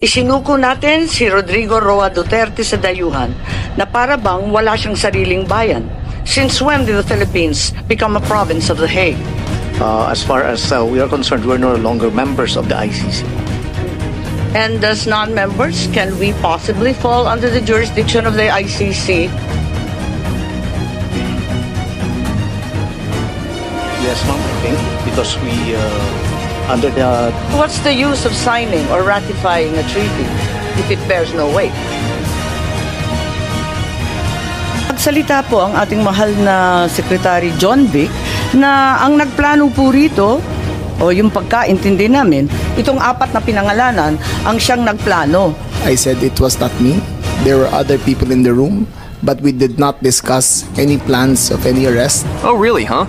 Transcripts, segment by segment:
Isinuko natin si Rodrigo Roa Duterte sa dayuhan na para bang wala siyang sariling bayan. Since when did the Philippines become a province of The Hague? As far as we are concerned, we're no longer members of the ICC. And as non-members, can we possibly fall under the jurisdiction of the ICC? Yes, ma'am, I think, because we, under the... What's the use of signing or ratifying a treaty if it bears no weight? Nagsalita po ang ating mahal na Secretary John Vic na ang nagplano po rito, o yung pagkaintindi namin, itong 4 na pinangalanan ang siyang nagplano. I said it was not me. There were other people in the room, but we did not discuss any plans of any arrest. Oh, really, huh?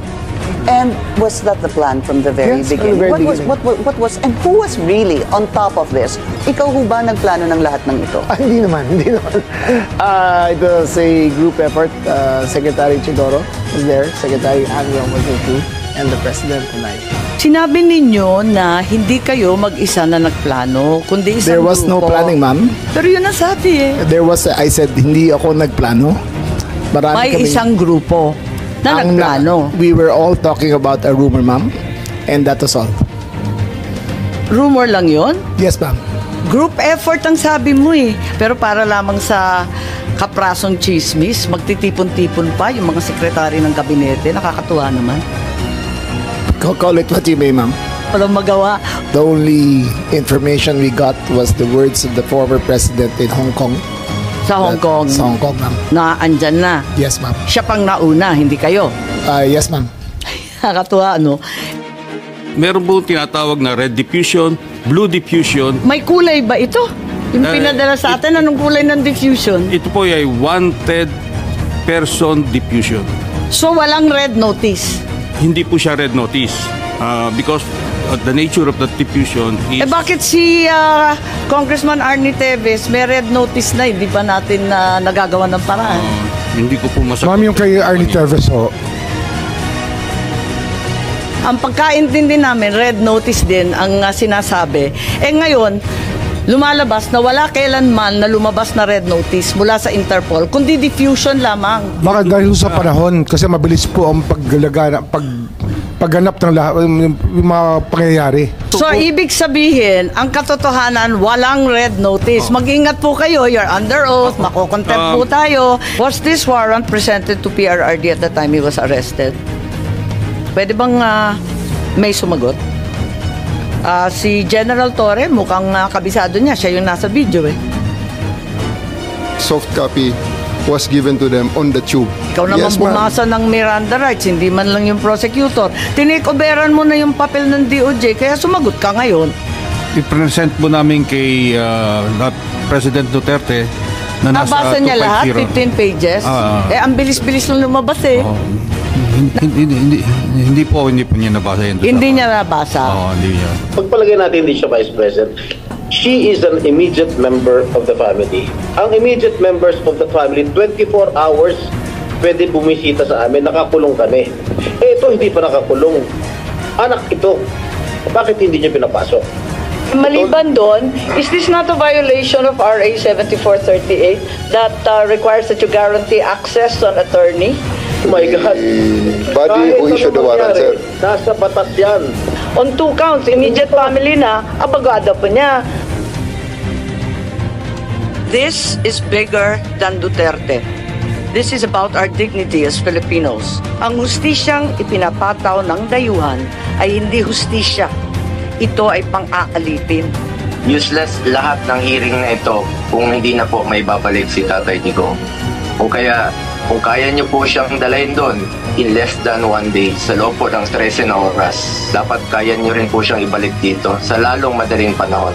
And was that the plan from the very Yes, from the beginning? very What was, and who was really on top of this? Ikaw ho ba nagplano ng lahat ng ito? Hindi naman. It was a group effort. Secretary Chidoro was there, Secretary Anwar was there too, and the President and I. Sinabi ninyo na hindi kayo mag-isa na nagplano, kundi isang There was no grupo. planning, ma'am. Pero yun ang sabi eh. I said, hindi ako nagplano. Marami May kami- isang grupo na Ang nagplano. We were all talking about a rumor, ma'am, and that was all. Rumor lang yon. Yes, ma'am. Group effort ang sabi mo eh. Pero para lamang sa kaprasong chismis, magtitipon-tipon pa yung mga sekretary ng gabinete. Nakakatuwa naman. Call it what you may, ma'am. Walang magawa. The only information we got was the words of the former president in Hong Kong. Sa Hong Kong. Sa Hong Kong, ma'am. Na andyan na. Yes, ma'am. Siya pang nauna, hindi kayo. Yes, ma'am. Nakakatuwa, ano? Meron po tinatawag na red diffusion, blue diffusion. May kulay ba ito? Yung pinadala sa atin, anong kulay ng diffusion? Ito po ay wanted person diffusion. So, walang red notice. Hindi po siya red notice because the nature of the diffusion is... Eh bakit si Congressman Arnie Teves may red notice na, hindi pa natin nagagawa ng paraan? Hindi ko po masagot. Ma'am, yung kay Arnie Teves, Ang pagkaintindi namin, red notice din ang sinasabi. Eh ngayon, lumalabas na wala kailanman na lumabas na red notice mula sa Interpol, kundi diffusion lamang. baka dahil sa panahon, kasi mabilis po ang pagganap ng lahat, yung mga pangyayari. So, ibig sabihin, ang katotohanan, walang red notice. Mag-ingat po kayo, you're under oath, makokontempt po tayo. Was this warrant presented to PRRD at the time he was arrested? Pwede bang may sumagot? Si General Torre, mukhang kabisado niya. Siya yung nasa video eh. Soft copy was given to them on the tube. Ikaw naman Yes, ma'am. bumasa ng Miranda rights, hindi man lang yung prosecutor. Tinikoberan mo na yung papel ng DOJ, kaya sumagot ka ngayon. I-present po namin kay President Duterte na nasa Nabasa niya lahat, 15 pages. Ang bilis-bilis lang lumabas eh. Hindi po niya nabasa yan. Hindi niya nabasa. Hindi niya. Pagpalagay natin hindi siya Vice President, she is an immediate member of the family. Ang immediate members of the family, 24 hours pwede bumisita sa amin, nakakulong kami. Eh ito hindi pa nakakulong. Anak ito, bakit hindi niya pinapasok? Maliban doon, is this not a violation of RA 7438 that requires that you guarantee access to an attorney? Oh my God. Body who issued the warrant, sir. Nasa batas yan. On 2 counts, immediate family na, abagada pa niya. This is bigger than Duterte. This is about our dignity as Filipinos. Ang hustisyang ipinapataw ng dayuhan ay hindi hustisya. Ito ay pang-aalitin. Useless lahat ng hearing na ito kung hindi na po may babalik si Tatay Digong. Kung kaya niyo po siyang dalahin doon in less than 1 day sa loob po ng 13 na oras, dapat kaya niyo rin po siyang ibalik dito sa lalong madaling panahon.